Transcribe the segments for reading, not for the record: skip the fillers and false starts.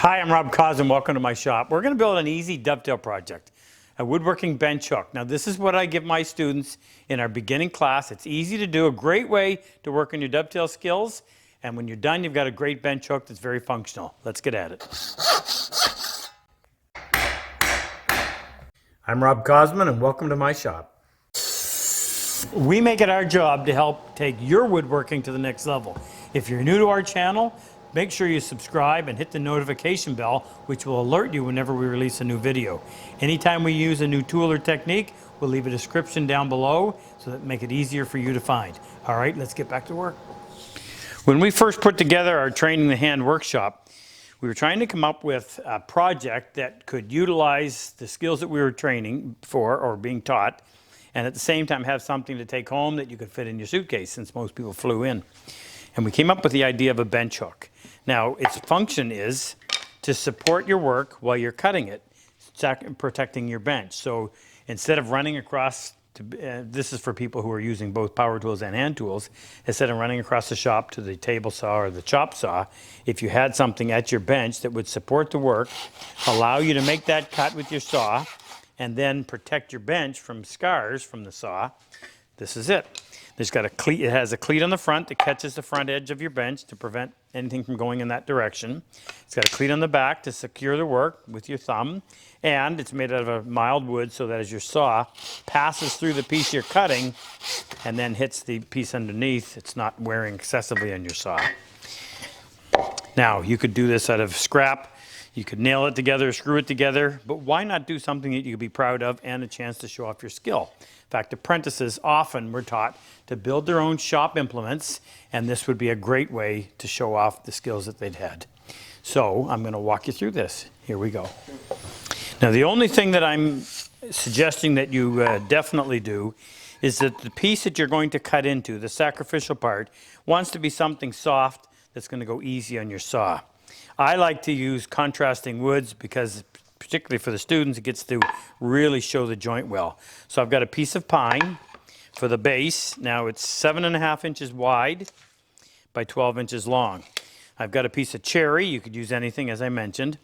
Hi, I'm Rob Cosman. Welcome to my shop. We're going to build an easy dovetail project, a woodworking bench hook. Now, this is what I give my students in our beginning class. It's easy to do, a great way to work on your dovetail skills. And when you're done, you've got a great bench hook that's very functional. Let's get at it. I'm Rob Cosman, and welcome to my shop. We make it our job to help take your woodworking to the next level. If you're new to our channel, make sure you subscribe and hit the notification bell, which will alert you whenever we release a new video. Anytime we use a new tool or technique, we'll leave a description down below so that make it easier for you to find. All right, let's get back to work. When we first put together our Training the Hand workshop, we were trying to come up with a project that could utilize the skills that we were training for or being taught, and at the same time have something to take home that you could fit in your suitcase since most people flew in. And we came up with the idea of a bench hook. Now, its function is to support your work while you're cutting it, protecting your bench. So instead of running across, this is for people who are using both power tools and hand tools, instead of running across the shop to the table saw or the chop saw, if you had something at your bench that would support the work, allow you to make that cut with your saw, and then protect your bench from scars from the saw, this is it. There's got a cleat, it has a cleat on the front that catches the front edge of your bench to prevent anything from going in that direction. It's got a cleat on the back to secure the work with your thumb, and it's made out of a mild wood so that as your saw passes through the piece you're cutting and then hits the piece underneath, it's not wearing excessively on your saw. Now, you could do this out of scrap. You could nail it together, screw it together, but why not do something that you could be proud of and a chance to show off your skill? In fact, apprentices often were taught to build their own shop implements, and this would be a great way to show off the skills that they'd had. So I'm going to walk you through this. Here we go. Now, the only thing that I'm suggesting that you definitely do is that the piece that you're going to cut into, the sacrificial part, wants to be something soft that's going to go easy on your saw. I like to use contrasting woods because, particularly for the students, it gets to really show the joint well. So I've got a piece of pine for the base. Now it's 7.5 inches wide by 12 inches long. I've got a piece of cherry. You could use anything, as I mentioned.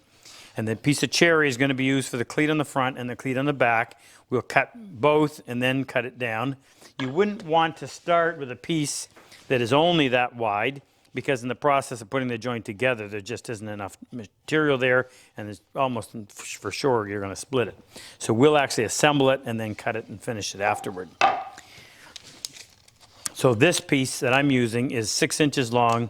And the piece of cherry is going to be used for the cleat on the front and the cleat on the back. We'll cut both and then cut it down. You wouldn't want to start with a piece that is only that wide, because in the process of putting the joint together, there just isn't enough material there, and it's almost for sure you're going to split it. So we'll actually assemble it and then cut it and finish it afterward. So this piece that I'm using is 6 inches long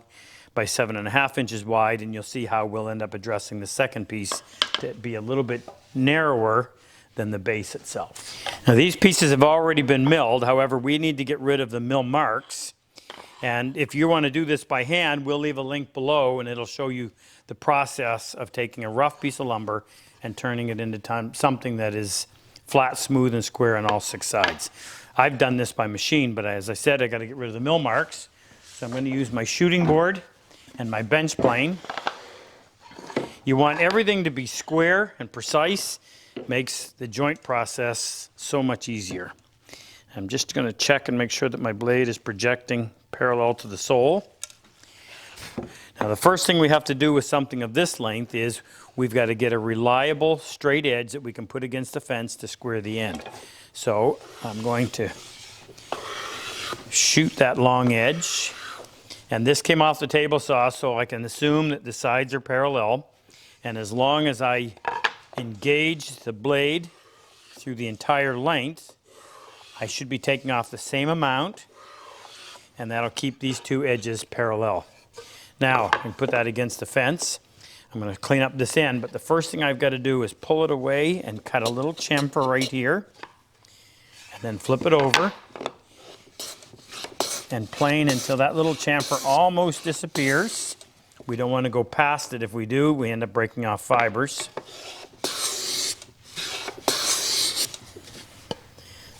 by 7.5 inches wide, and you'll see how we'll end up addressing the second piece to be a little bit narrower than the base itself. Now, these pieces have already been milled. However, we need to get rid of the mill marks. And if you want to do this by hand, we'll leave a link below, and it'll show you the process of taking a rough piece of lumber and turning it into something that is flat, smooth, and square on all 6 sides. I've done this by machine, but as I said, I got to get rid of the mill marks. So I'm going to use my shooting board and my bench plane. You want everything to be square and precise. It makes the joint process so much easier. I'm just going to check and make sure that my blade is projecting parallel to the sole. Now, the first thing we have to do with something of this length is we've got to get a reliable straight edge that we can put against the fence to square the end. So I'm going to shoot that long edge, and this came off the table saw, so I can assume that the sides are parallel, and as long as I engage the blade through the entire length, I should be taking off the same amount, and that'll keep these 2 edges parallel. Now, I can put that against the fence. I'm going to clean up this end, but the first thing I've got to do is pull it away and cut a little chamfer right here, and then flip it over and plane until that little chamfer almost disappears. We don't want to go past it. If we do, we end up breaking off fibers.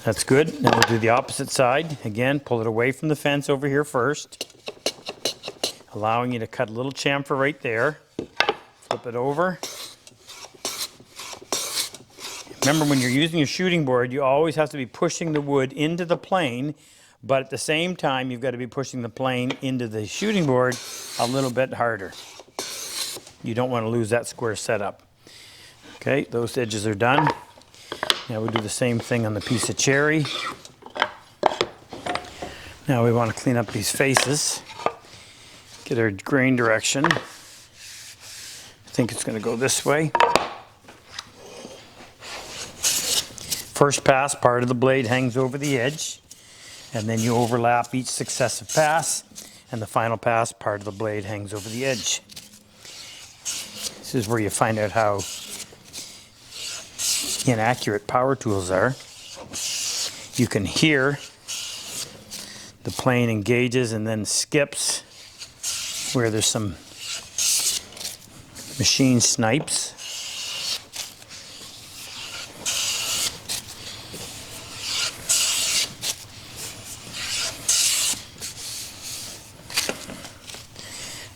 That's good. Now we'll do the opposite side. Again, pull it away from the fence over here first, allowing you to cut a little chamfer right there. Flip it over. Remember, when you're using your shooting board, you always have to be pushing the wood into the plane, but at the same time, you've got to be pushing the plane into the shooting board a little bit harder. You don't want to lose that square setup. Okay, those edges are done. Now we do the same thing on the piece of cherry. Now we want to clean up these faces. Get our grain direction. I think it's going to go this way. First pass, part of the blade hangs over the edge, and then you overlap each successive pass, and the final pass, part of the blade hangs over the edge. This is where you find out how inaccurate power tools are. You can hear the plane engages and then skips where there's some machine snipes.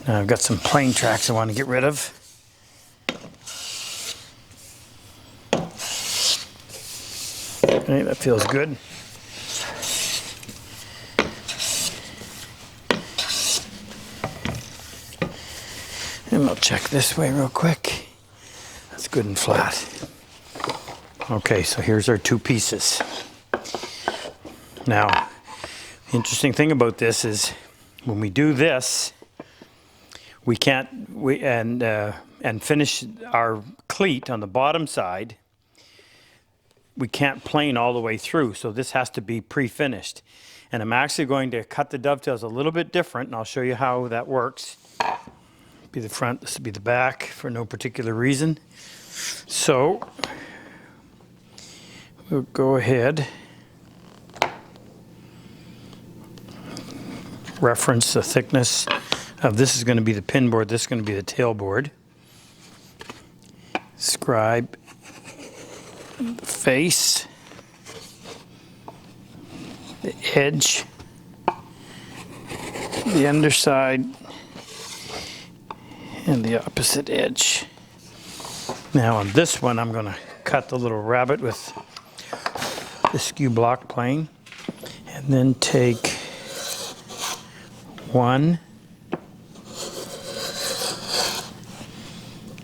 Now I've got some plane tracks I want to get rid of. Okay, that feels good. And we'll check this way real quick. That's good and flat. Okay, so here's our two pieces. Now, the interesting thing about this is when we do this, we can't, and finish our cleat on the bottom side, we can't plane all the way through, so this has to be pre-finished. And I'm actually going to cut the dovetails a little bit different, and I'll show you how that works. Be the front, this will be the back for no particular reason. So we'll go ahead, reference the thickness of this is going to be the pin board, this is going to be the tail board. Scribe the face, the edge, the underside, and the opposite edge. Now on this one, I'm going to cut the little rabbet with the skew block plane, and then take one,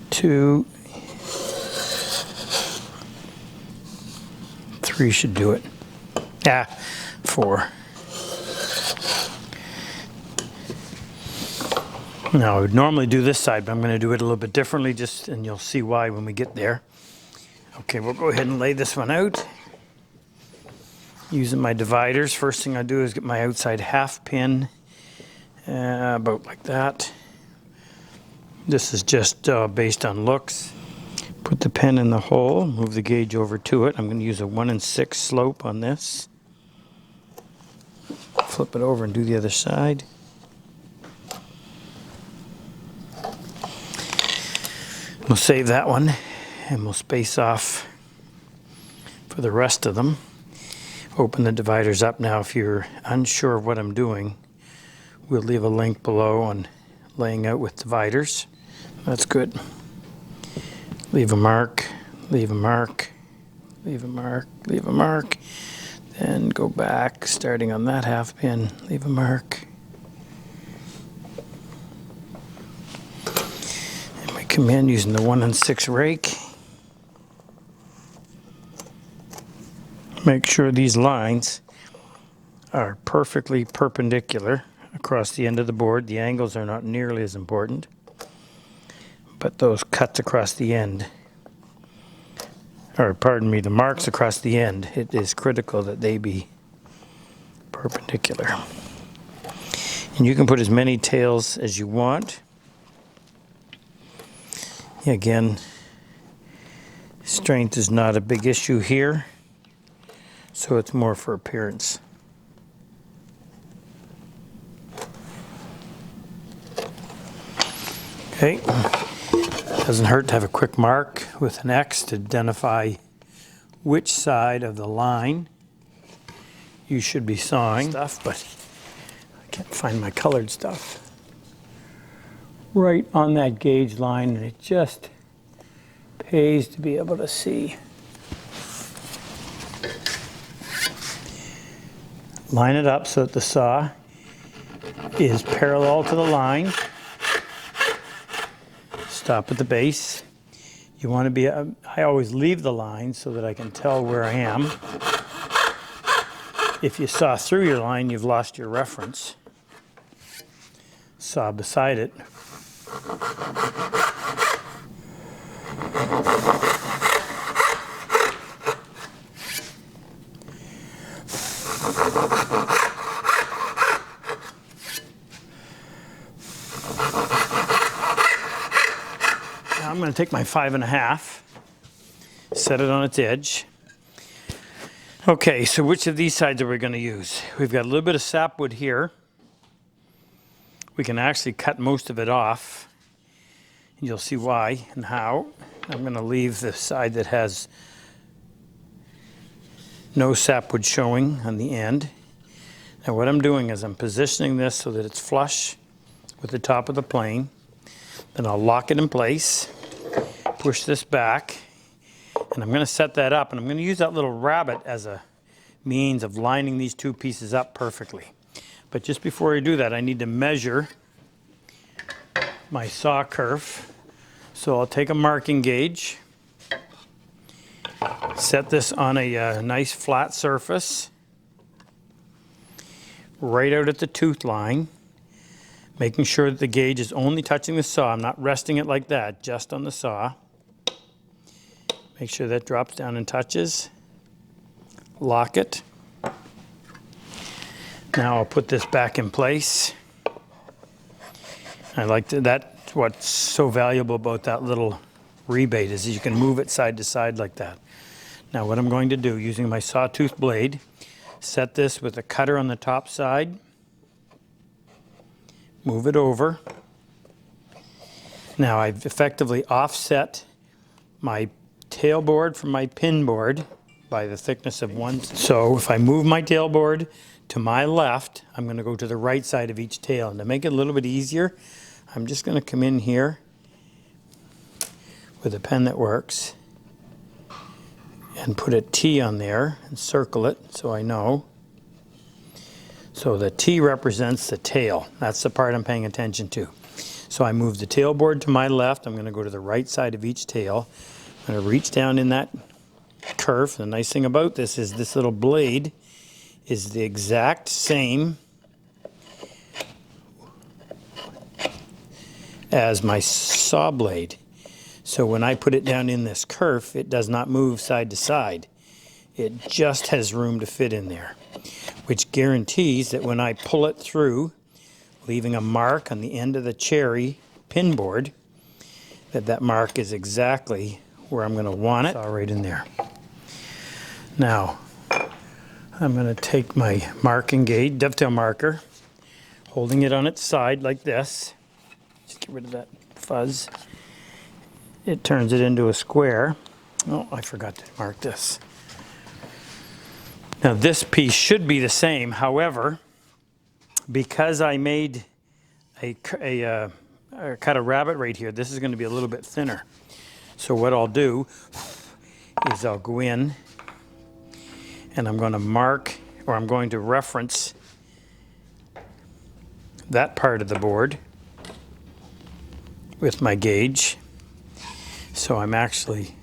two, three should do it. Four. Now I would normally do this side, but I'm going to do it a little bit differently, and you'll see why when we get there. Okay, we'll go ahead and lay this one out. Using my dividers, first thing I do is get my outside half pin, about like that. This is just based on looks. Put the pin in the hole, move the gauge over to it. I'm going to use a 1 6 slope on this. Flip it over and do the other side. We'll save that one, and we'll space off for the rest of them. Open the dividers up. Now if you're unsure of what I'm doing, we'll leave a link below on laying out with dividers. That's good. Leave a mark, leave a mark, leave a mark, leave a mark. Then go back, starting on that half pin, leave a mark. And we come in using the 1 6 rake. Make sure these lines are perfectly perpendicular across the end of the board. The angles are not nearly as important, but those cuts across the end, or pardon me, the marks across the end, it is critical that they be perpendicular. And you can put as many tails as you want. Again, strength is not a big issue here, so it's more for appearance. Okay. Doesn't hurt to have a quick mark with an X to identify which side of the line you should be sawing stuff, but I can't find my colored stuff. Right on that gauge line, and it just pays to be able to see. Line it up so that the saw is parallel to the line. Stop at the base. You want to be, I always leave the line so that I can tell where I am. If you saw through your line, you've lost your reference. Saw beside it. Now I'm going to take my 5.5, set it on its edge. Okay, so which of these sides are we going to use? We've got a little bit of sapwood here. We can actually cut most of it off. And you'll see why and how. I'm going to leave the side that has no sapwood showing on the end. Now what I'm doing is I'm positioning this so that it's flush with the top of the plane. Then I'll lock it in place, push this back, and I'm going to set that up, and I'm going to use that little rabbet as a means of lining these two pieces up perfectly. But just before I do that, I need to measure my saw kerf. So I'll take a marking gauge, set this on a nice flat surface, right out at the tooth line, making sure that the gauge is only touching the saw. I'm not resting it like that, just on the saw. Make sure that drops down and touches. Lock it. Now I'll put this back in place. I like to, that's what's so valuable about that little rebate is you can move it side to side like that. Now what I'm going to do, using my sawtooth blade, set this with a cutter on the top side, move it over. Now I've effectively offset my tailboard from my pin board by the thickness of one. So if I move my tailboard to my left, I'm going to go to the right side of each tail. And to make it a little bit easier, I'm just going to come in here with a pen that works and put a T on there and circle it so I know. So the T represents the tail. That's the part I'm paying attention to. So I move the tailboard to my left. I'm going to go to the right side of each tail. I'm going to reach down in that kerf. The nice thing about this is this little blade is the exact same as my saw blade. So when I put it down in this kerf, it does not move side to side. It just has room to fit in there, which guarantees that when I pull it through, leaving a mark on the end of the cherry pin board, that mark is exactly where I'm going to want it. Right in there. Now, I'm going to take my marking gauge, dovetail marker, holding it on its side like this. Just get rid of that fuzz. It turns it into a square. Oh, I forgot to mark this. Now this piece should be the same. However, because I made cut a rabbet right here, this is going to be a little bit thinner. So what I'll do is I'll go in and I'm going to mark, or I'm going to reference that part of the board with my gauge. So I'm actually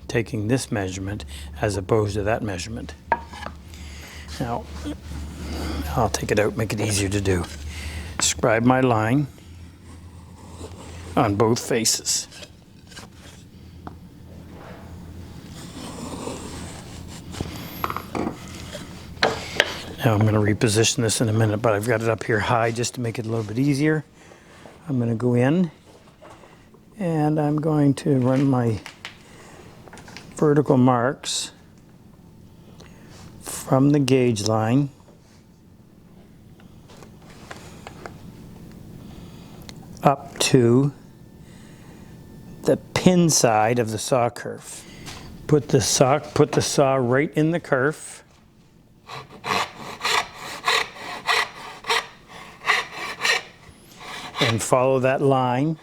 taking this measurement as opposed to that measurement. Now, I'll take it out, make it easier to do. Scribe my line on both faces. Now I'm going to reposition this in a minute, but I've got it up here high just to make it a little bit easier. I'm going to go in and I'm going to run my vertical marks from the gauge line up to the pin side of the saw kerf. Put the saw right in the kerf. And follow that line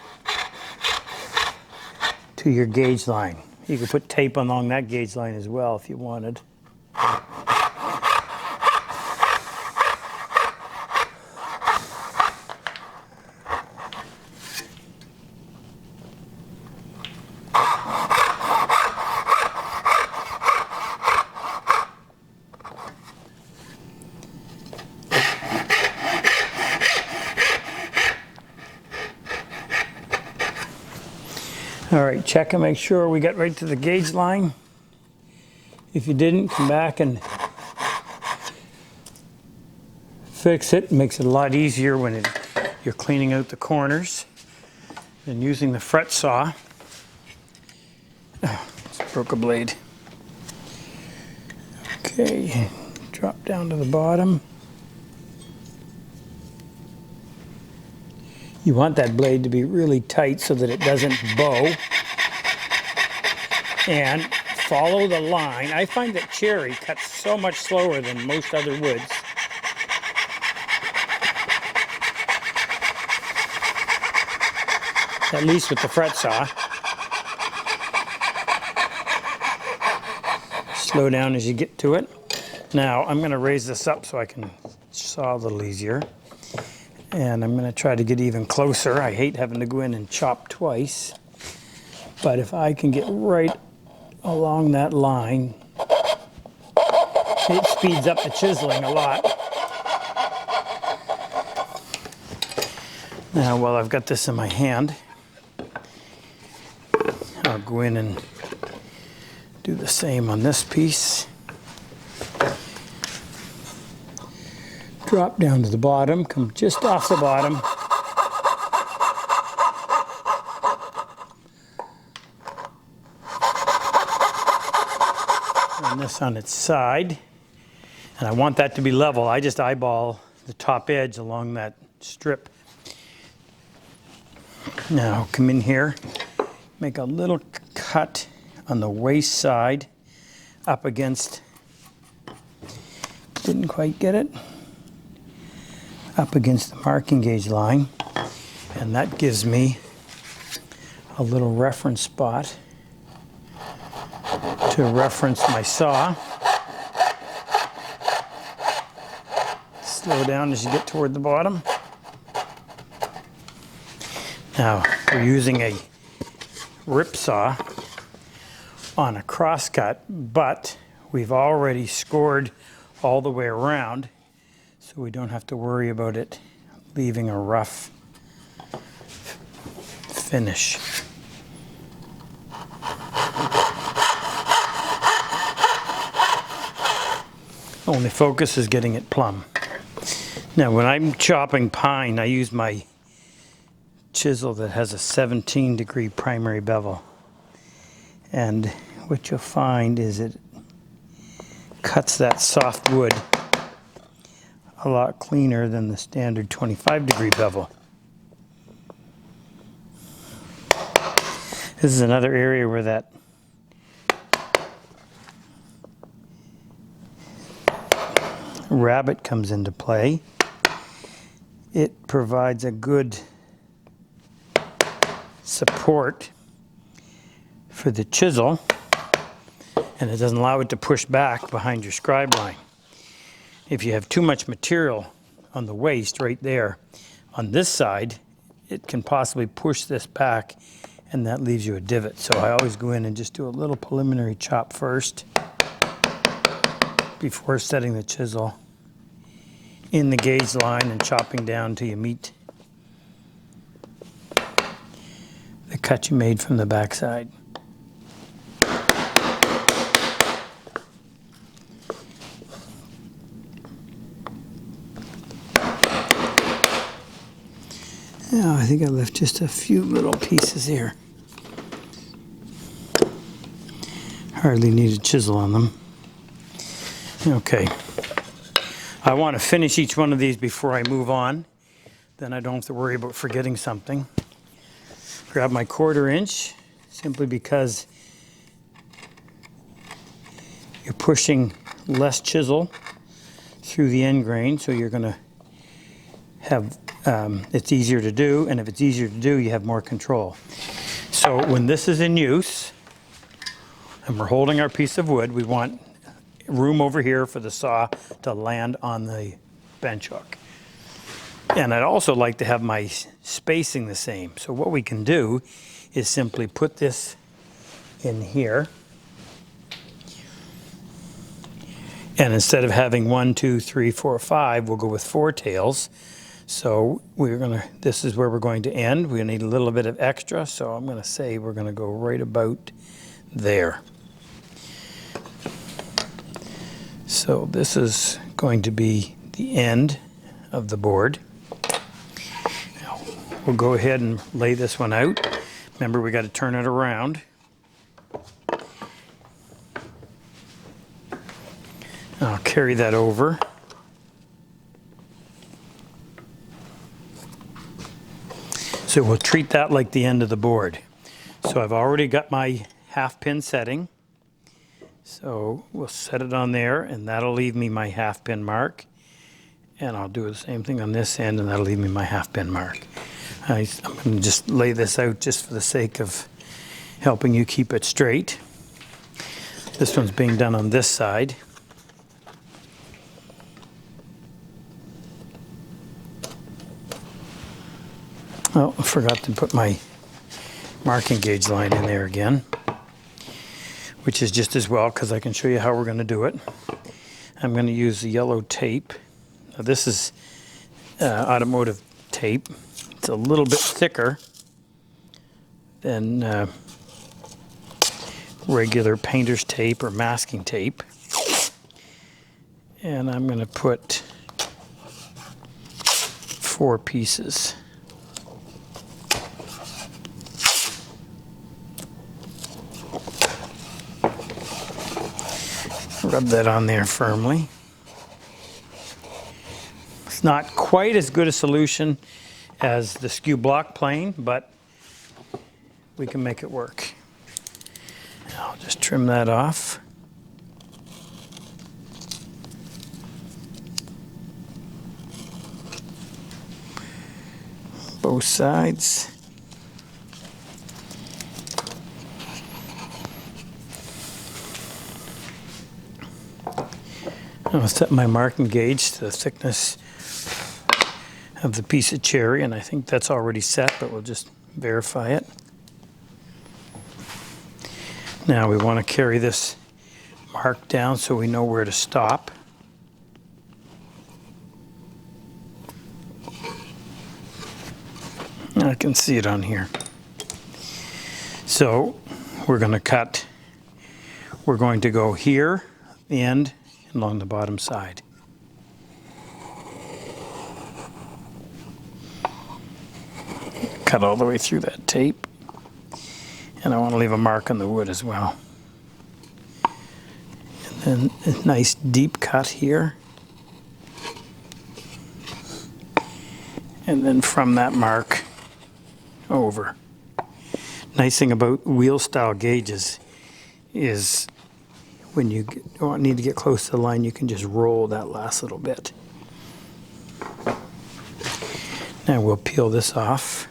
to your gauge line. You could put tape along that gauge line as well if you wanted. All right, check and make sure we got right to the gauge line. If you didn't, come back and fix it. It makes it a lot easier when you're cleaning out the corners than using the fret saw. Oh, just broke a blade. Okay, drop down to the bottom. You want that blade to be really tight so that it doesn't bow. And follow the line. I find that cherry cuts so much slower than most other woods. At least with the fret saw. Slow down as you get to it. Now I'm going to raise this up so I can saw a little easier. And I'm going to try to get even closer. I hate having to go in and chop twice. But if I can get right along that line, it speeds up the chiseling a lot. Now, while I've got this in my hand, I'll go in and do the same on this piece. Drop down to the bottom, come just off the bottom. And this on its side. And I want that to be level. I just eyeball the top edge along that strip. Now come in here, make a little cut on the waist side up against, didn't quite get it, up against the marking gauge line, and that gives me a little reference spot to reference my saw. Slow down as you get toward the bottom. Now we're using a rip saw on a crosscut, but we've already scored all the way around, so we don't have to worry about it leaving a rough finish. Only focus is getting it plumb. Now when I'm chopping pine, I use my chisel that has a 17-degree primary bevel. And what you'll find is it cuts that soft wood a lot cleaner than the standard 25-degree bevel. This is another area where that rabbet comes into play. It provides a good support for the chisel, and it doesn't allow it to push back behind your scribe line. If you have too much material on the waist right there, on this side, it can possibly push this back, and that leaves you a divot. So I always go in and just do a little preliminary chop first before setting the chisel in the gauge line and chopping down till you meet the cut you made from the backside. Now I think I left just a few little pieces here. Hardly need a chisel on them. Okay. I want to finish each one of these before I move on. Then I don't have to worry about forgetting something. Grab my 1/4 inch, simply because you're pushing less chisel through the end grain, so you're going to have, it's easier to do, and if it's easier to do, you have more control. So when this is in use, and we're holding our piece of wood, we want room over here for the saw to land on the bench hook. And I'd also like to have my spacing the same. So what we can do is simply put this in here. And instead of having 1, 2, 3, 4, 5, we'll go with 4 tails. So this is where we're going to end. We need a little bit of extra, so I'm going to say we're going to go right about there. So this is going to be the end of the board. Now, we'll go ahead and lay this one out. Remember, we got to turn it around. I'll carry that over. So we'll treat that like the end of the board. So I've already got my half pin setting. So we'll set it on there, and that'll leave me my half pin mark. And I'll do the same thing on this end, and that'll leave me my half pin mark. I'm going to just lay this out just for the sake of helping you keep it straight. This one's being done on this side. Oh, I forgot to put my marking gauge line in there again, which is just as well because I can show you how we're going to do it. I'm going to use the yellow tape. Now, this is automotive tape. It's a little bit thicker than regular painter's tape or masking tape. And I'm going to put 4 pieces. Rub that on there firmly. It's not quite as good a solution as the skew block plane, but we can make it work. I'll just trim that off. Both sides. I'll set my marking gauge to the thickness of the piece of cherry, and I think that's already set, but we'll just verify it. Now we want to carry this mark down so we know where to stop. I can see it on here. So we're going to cut, we're going to go here, the end, along the bottom side. Cut all the way through that tape. And I want to leave a mark on the wood as well. And then a nice deep cut here. And then from that mark over. Nice thing about wheel style gauges is when you need to get close to the line, you can just roll that last little bit. Now we'll peel this off.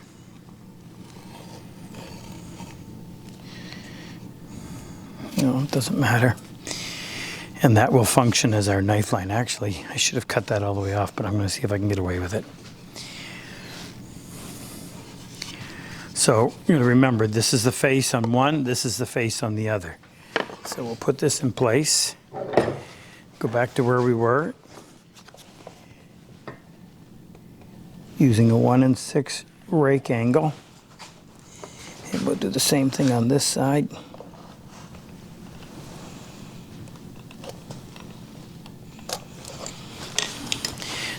No, it doesn't matter. And that will function as our knife line. Actually, I should have cut that all the way off, but I'm going to see if I can get away with it. So you're going to remember, this is the face on one, this is the face on the other. So we'll put this in place, go back to where we were, using a 1 6 rake angle. And we'll do the same thing on this side.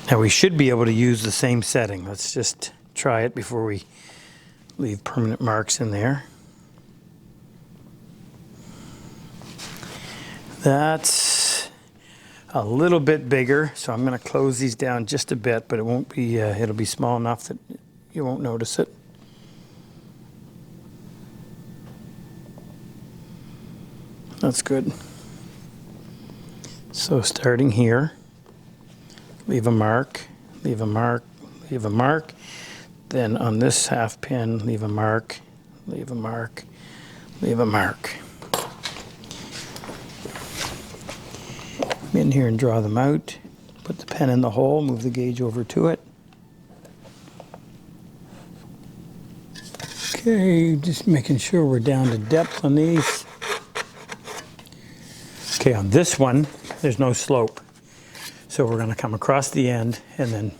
Now we should be able to use the same setting. Let's just try it before we leave permanent marks in there. That's a little bit bigger, so I'm going to close these down just a bit, but it won't be, it'll be small enough that you won't notice it. That's good. So starting here, leave a mark, leave a mark, leave a mark. Then on this half pin, leave a mark, leave a mark, leave a mark. Come in here and draw them out. Put the pen in the hole, move the gauge over to it. Okay, just making sure we're down to depth on these. Okay, on this one, there's no slope. So we're going to come across the end and then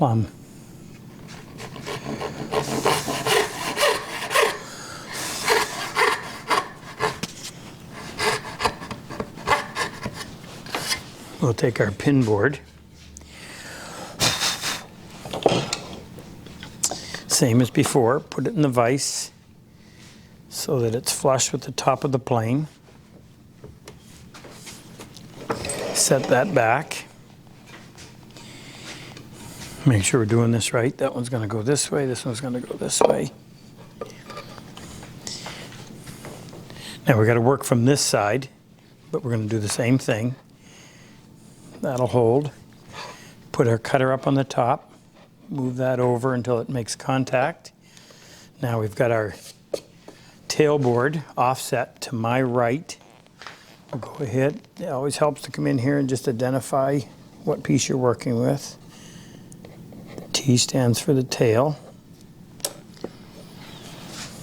plumb. We'll take our pin board, same as before, put it in the vise so that it's flush with the top of the plane. Set that back. Make sure we're doing this right. That one's going to go this way, this one's going to go this way. Now we've got to work from this side, but we're going to do the same thing. That'll hold. Put our cutter up on the top, move that over until it makes contact. Now we've got our tailboard offset to my right. We'll go ahead. It always helps to come in here and just identify what piece you're working with. T stands for the tail.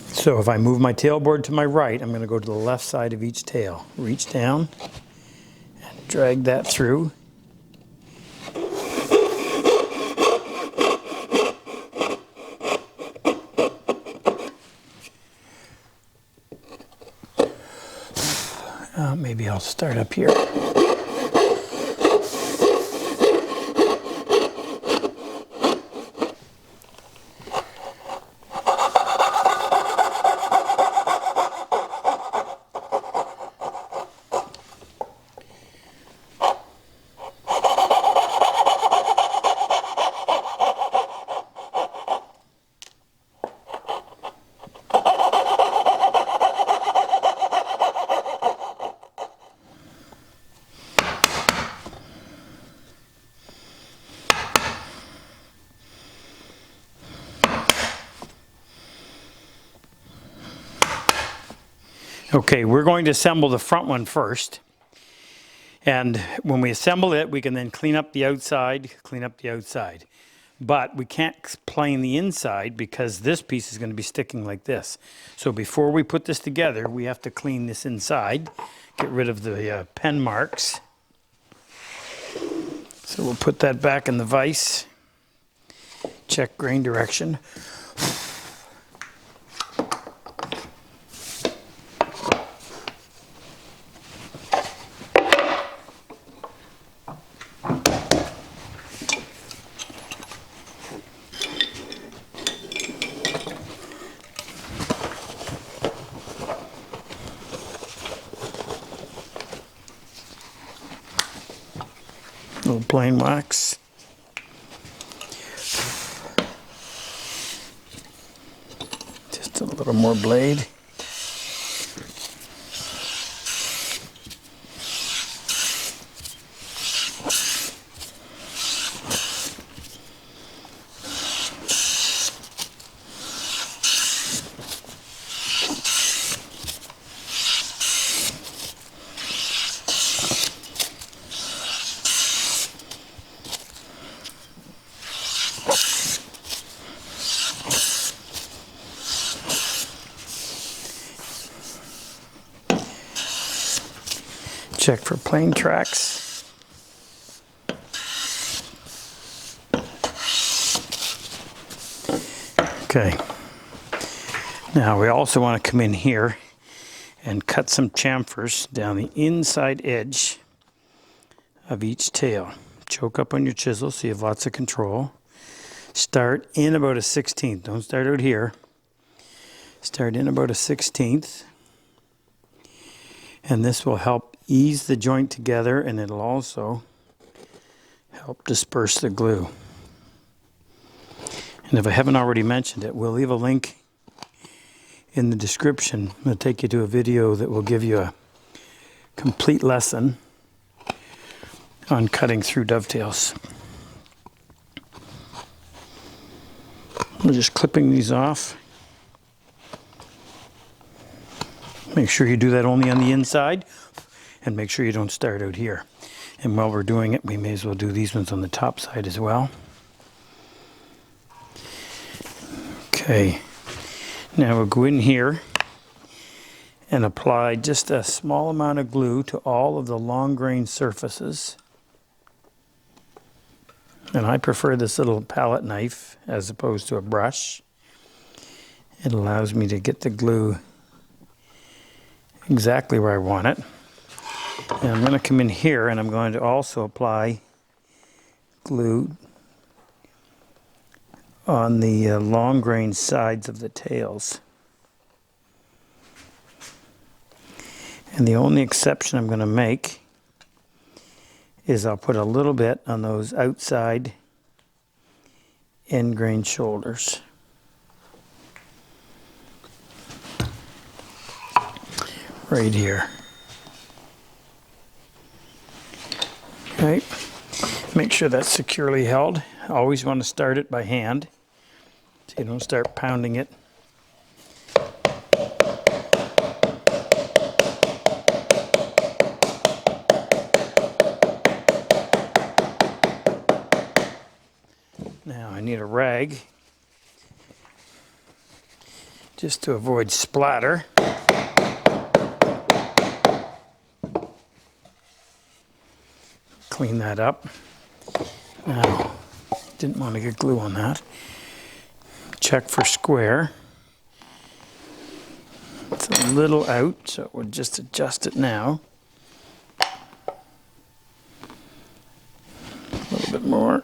So if I move my tailboard to my right, I'm going to go to the left side of each tail. Reach down and drag that through. Maybe I'll start up here. Okay, we're going to assemble the front one first. And when we assemble it, we can then clean up the outside. But we can't plane the inside because this piece is going to be sticking like this. So before we put this together, we have to clean this inside, get rid of the pen marks. So we'll put that back in the vise. Check grain direction. Little plain wax. Just a little more blade. Check for plane tracks. Okay. Now we also want to come in here and cut some chamfers down the inside edge of each tail. Choke up on your chisel so you have lots of control. Start in about a 16th. Don't start out here. Start in about a 16th. And this will help ease the joint together, and it'll also help disperse the glue. And if I haven't already mentioned it, we'll leave a link in the description. It'll take you to a video that will give you a complete lesson on cutting through dovetails. I'm just clipping these off. Make sure you do that only on the inside, and make sure you don't start out here. And while we're doing it, we may as well do these ones on the top side as well. Okay, now we'll go in here and apply just a small amount of glue to all of the long grain surfaces. And I prefer this little palette knife as opposed to a brush. It allows me to get the glue exactly where I want it. And I'm going to come in here and I'm going to also apply glue on the long grain sides of the tails. And the only exception I'm going to make is I'll put a little bit on those outside end grain shoulders. Right here. Okay, make sure that's securely held. Always want to start it by hand so you don't start pounding it. Now I need a rag just to avoid splatter. Clean that up. Now, didn't want to get glue on that. Check for square. It's a little out, so we'll just adjust it now. A little bit more.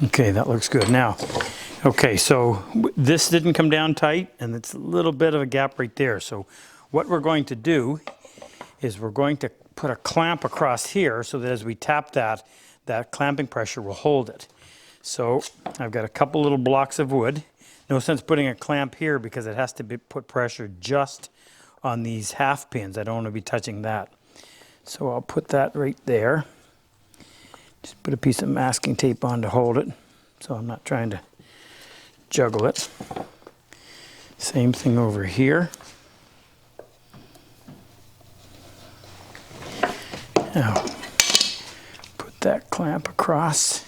Okay, that looks good. Now, okay, so this didn't come down tight, and it's a little bit of a gap right there. So what we're going to do is we're going to put a clamp across here so that as we tap that, that clamping pressure will hold it. So I've got a couple little blocks of wood. No sense putting a clamp here because it has to put pressure just on these half pins. I don't want to be touching that. So I'll put that right there. Just put a piece of masking tape on to hold it so I'm not trying to juggle it. Same thing over here. Now, put that clamp across.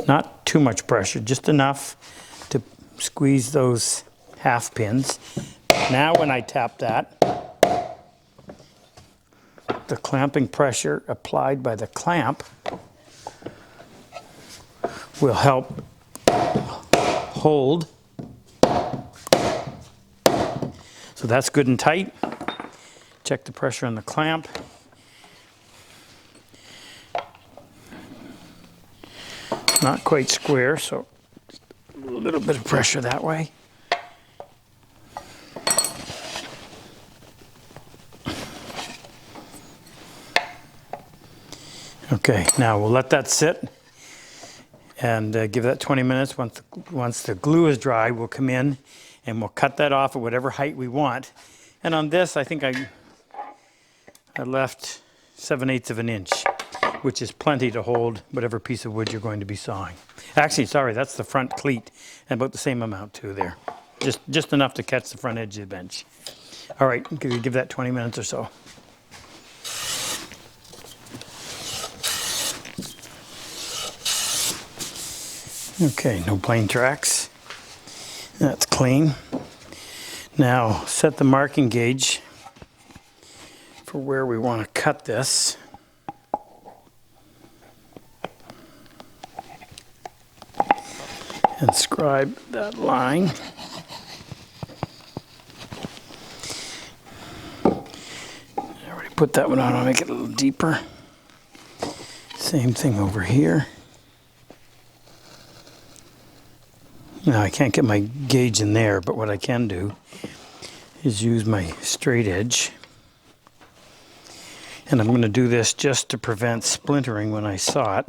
Not too much pressure, just enough to squeeze those half pins. Now when I tap that, the clamping pressure applied by the clamp will help hold. So that's good and tight. Check the pressure on the clamp. Not quite square, so a little bit of pressure that way. Okay, now we'll let that sit and give that 20 minutes. Once the glue is dry, we'll come in and we'll cut that off at whatever height we want. And on this, I think I left 7/8 of an inch, which is plenty to hold whatever piece of wood you're going to be sawing. Actually, sorry, that's the front cleat, and about the same amount too there. Just enough to catch the front edge of the bench. All right, give that 20 minutes or so. Okay, no plain tracks. That's clean. Now set the marking gauge for where we want to cut this. And scribe that line. I already put that one on, I'll make it a little deeper. Same thing over here. Now I can't get my gauge in there, but what I can do is use my straight edge. And I'm going to do this just to prevent splintering when I saw it.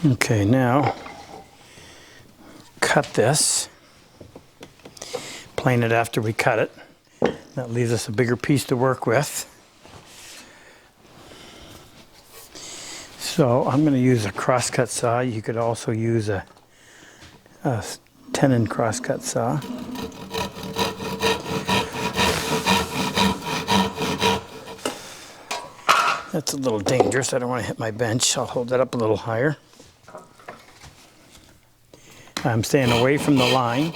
Okay, now cut this, plane it after we cut it. That leaves us a bigger piece to work with. So I'm going to use a crosscut saw. You could also use a tenon crosscut saw. That's a little dangerous. I don't want to hit my bench. I'll hold that up a little higher. I'm staying away from the line.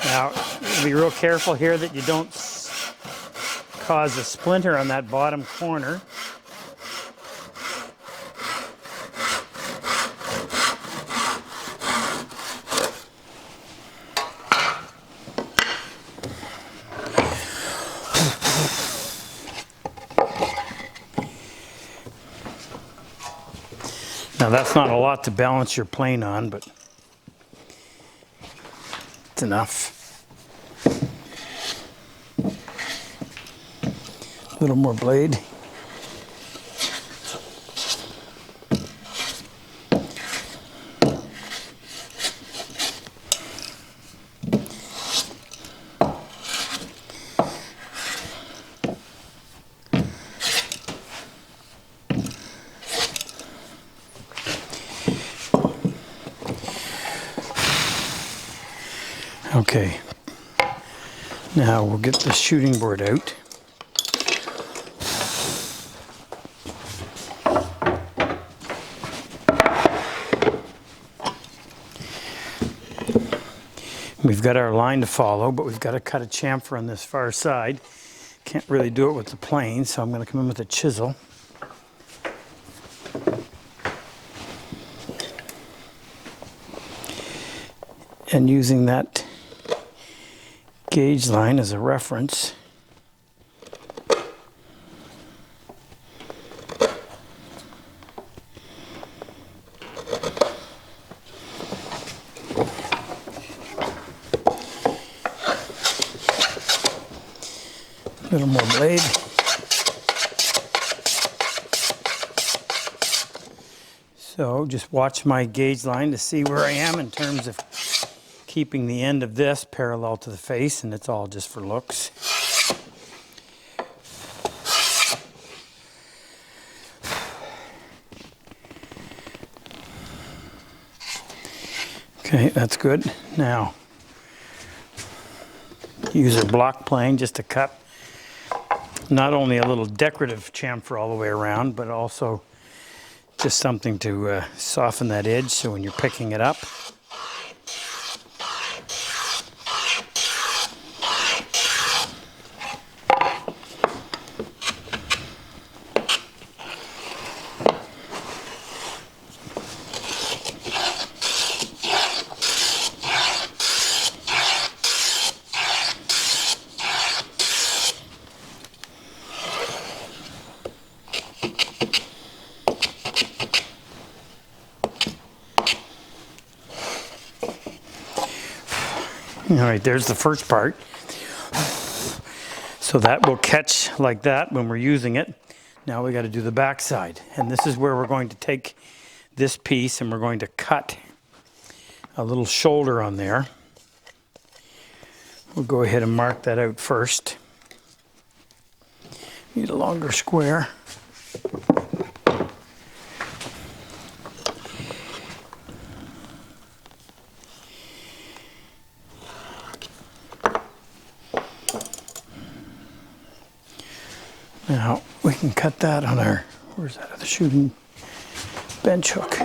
Now, be real careful here that you don't cause a splinter on that bottom corner. Now that's not a lot to balance your plane on, but it's enough. A little more blade. Okay, now we'll get the shooting board out. We've got our line to follow, but we've got to cut a chamfer on this far side. Can't really do it with the plane, so I'm going to come in with a chisel. And using that gauge line as a reference, a little more blade. So just watch my gauge line to see where I am in terms of keeping the end of this parallel to the face, and it's all just for looks. Okay, that's good. Now, use a block plane just to cut not only a little decorative chamfer all the way around, but also just something to soften that edge so when you're picking it up. All right, there's the first part. So that will catch like that when we're using it. Now we got to do the back side. And this is where we're going to take this piece and we're going to cut a little shoulder on there. We'll go ahead and mark that out first. Need a longer square. Now we can cut that on our, where's that other shooting bench hook?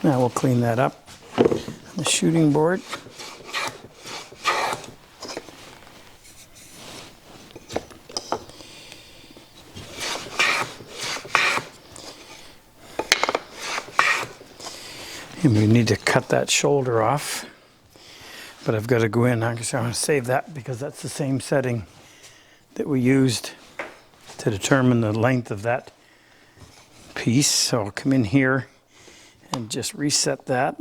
Now we'll clean that up on the shooting board. And we need to cut that shoulder off. But I've got to go in. I'm going to save that because that's the same setting that we used to determine the length of that piece. So I'll come in here and just reset that.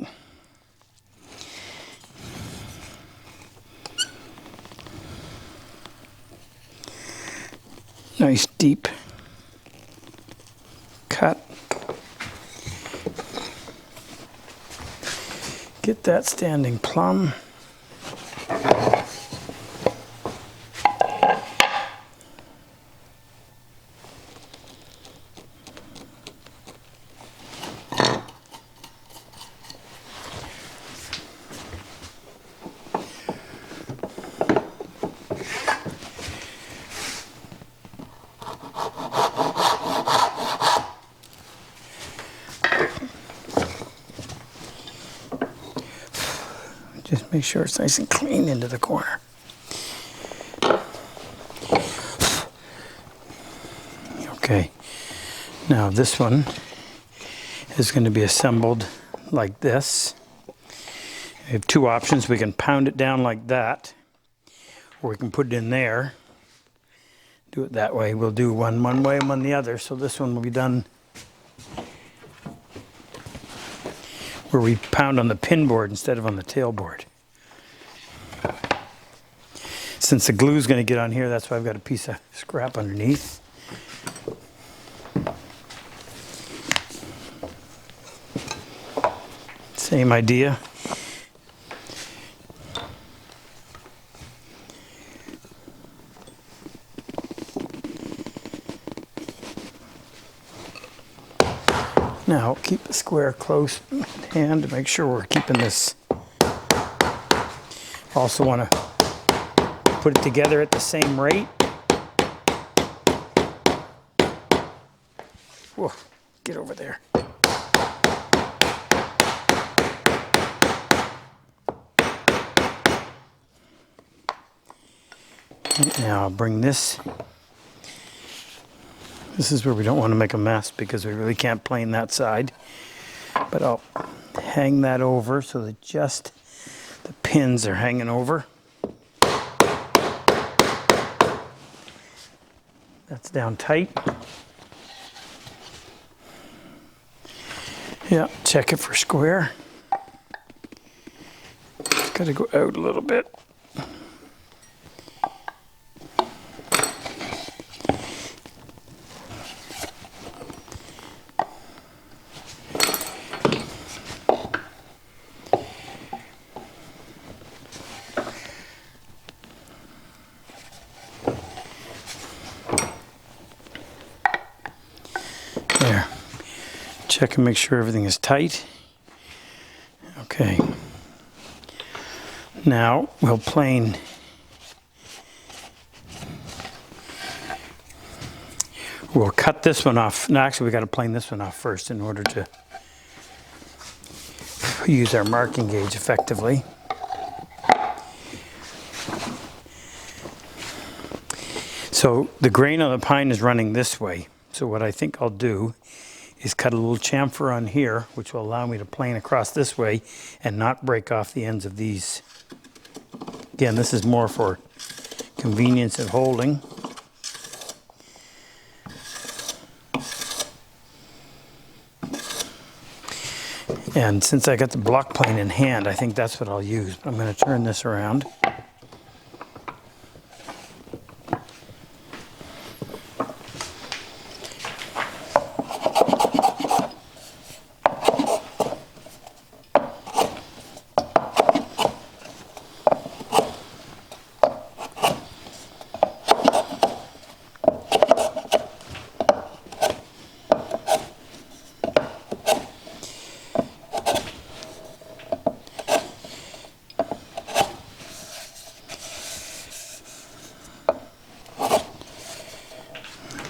Nice deep cut. Get that standing plumb. Just make sure it's nice and clean into the corner. Okay, now this one is going to be assembled like this. We have two options. We can pound it down like that, or we can put it in there. Do it that way. We'll do one way and one the other. So this one will be done where we pound on the pin board instead of on the tail board. Since the glue is going to get on here, that's why I've got a piece of scrap underneath. Same idea. Now keep the square close at hand to make sure we're keeping this. Also want to put it together at the same rate. Whoa, get over there. Now I'll bring this. This is where we don't want to make a mess because we really can't plane that side. But I'll hang that over so that just the pins are hanging over. That's down tight. Yeah, check it for square. It's got to go out a little bit. There. Check and make sure everything is tight. Okay. Now we'll plane. We'll cut this one off. No, actually we got to plane this one off first in order to use our marking gauge effectively. So the grain on the pine is running this way. So what I think I'll do is cut a little chamfer on here, which will allow me to plane across this way and not break off the ends of these. Again, this is more for convenience of holding. And since I got the block plane in hand, I think that's what I'll use. But I'm going to turn this around.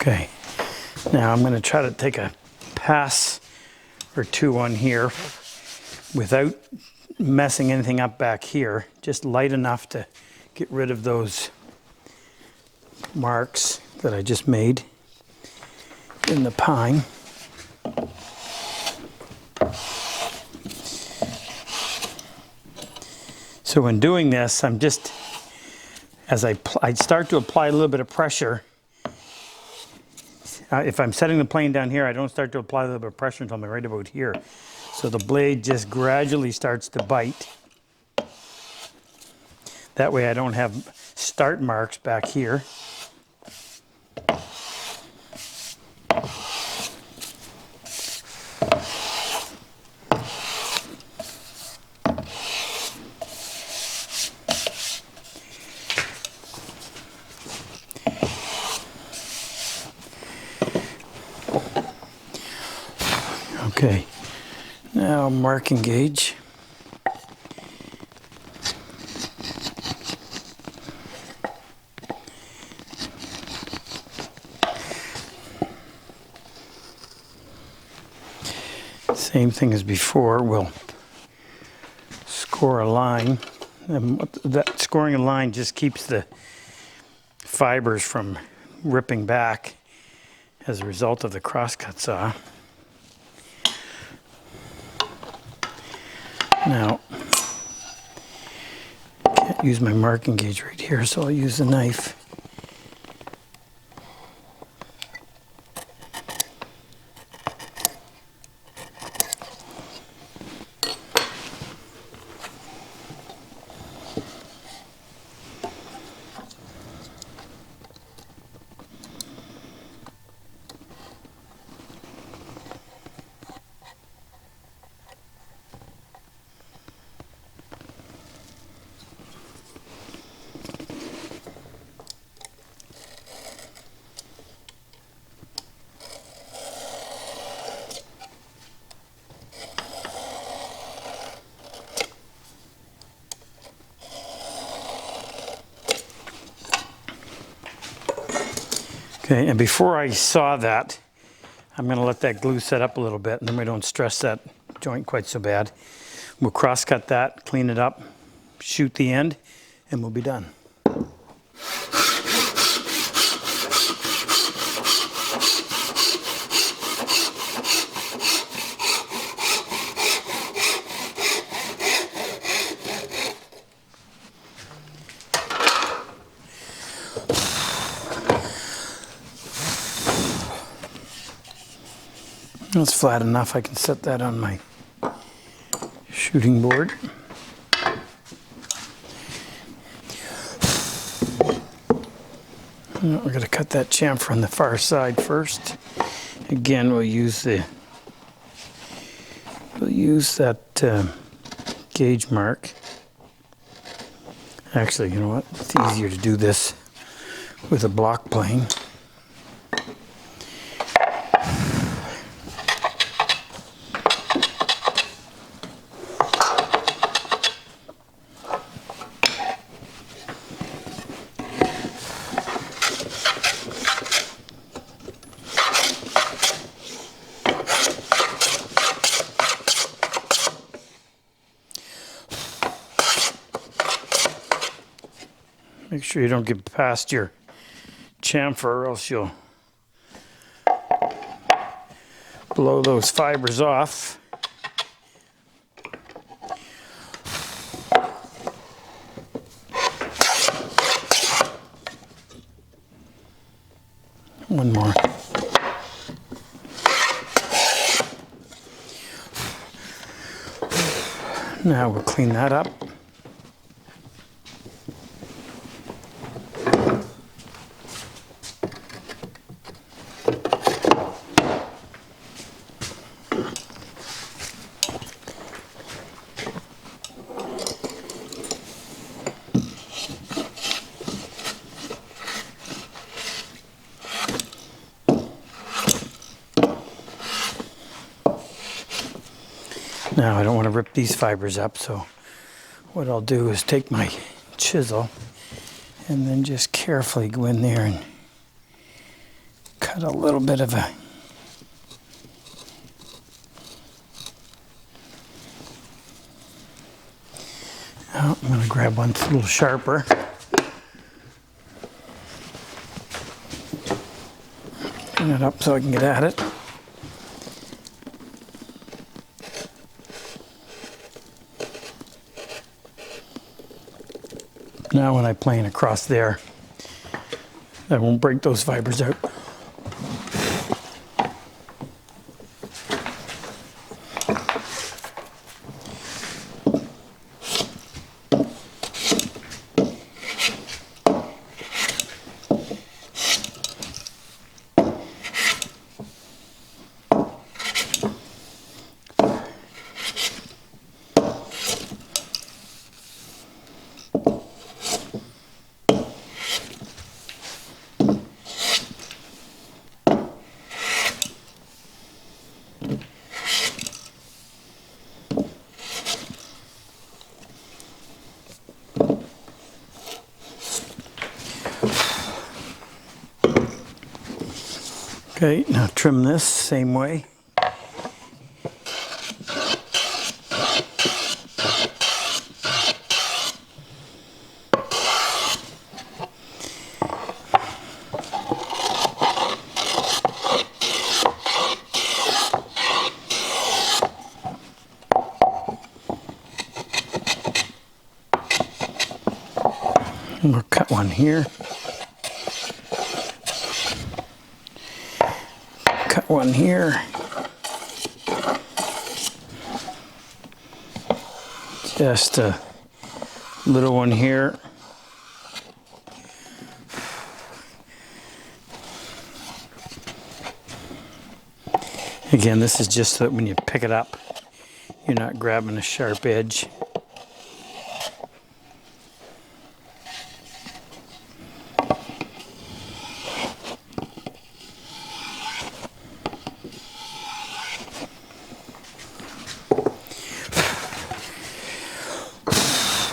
Okay, now I'm going to try to take a pass or two on here without messing anything up back here, just light enough to get rid of those marks that I just made in the pine. So in doing this, I'm just, as I start to apply a little bit of pressure. If I'm setting the plane down here, I don't start to apply a little bit of pressure until I'm right about here. So the blade just gradually starts to bite. That way I don't have start marks back here. Okay, now marking gauge. Same thing as before, we'll score a line. And that scoring a line just keeps the fibers from ripping back as a result of the crosscut saw. Now, I can't use my marking gauge right here, so I'll use the knife. Okay, and before I saw that, I'm going to let that glue set up a little bit, and then we don't stress that joint quite so bad. We'll cross-cut that, clean it up, shoot the end, and we'll be done. That's flat enough. I can set that on my shooting board. We're going to cut that chamfer on the far side first. Again, we'll use that gauge mark. Actually, you know what? It's easier to do this with a block plane. Make sure you don't get past your chamfer, or else you'll blow those fibers off. One more. Now we'll clean that up. Now I don't want to rip these fibers up, so what I'll do is take my chisel and then just carefully go in there and cut a little bit of a I'm going to grab one that's a little sharper. Turn it up so I can get at it. Now when I plane across there, I won't break those fibers out. Okay, now trim this same way. And we'll cut one here. Cut one here. Just a little one here. Again, this is just so that when you pick it up, you're not grabbing a sharp edge.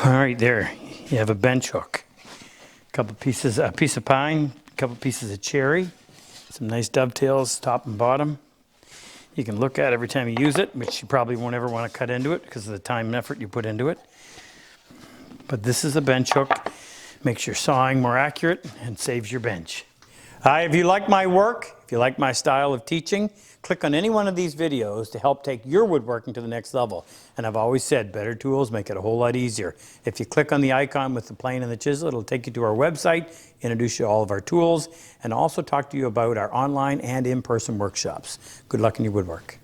All right, there you have a bench hook. A piece of pine, a couple pieces of cherry, some nice dovetails top and bottom. You can look at every time you use it, which you probably won't ever want to cut into it because of the time and effort you put into it. But this is a bench hook. Makes your sawing more accurate and saves your bench. If you like my work, if you like my style of teaching, click on any one of these videos to help take your woodworking to the next level. And I've always said, better tools make it a whole lot easier. If you click on the icon with the plane and the chisel, it'll take you to our website, introduce you to all of our tools, and also talk to you about our online and in-person workshops. Good luck in your woodwork.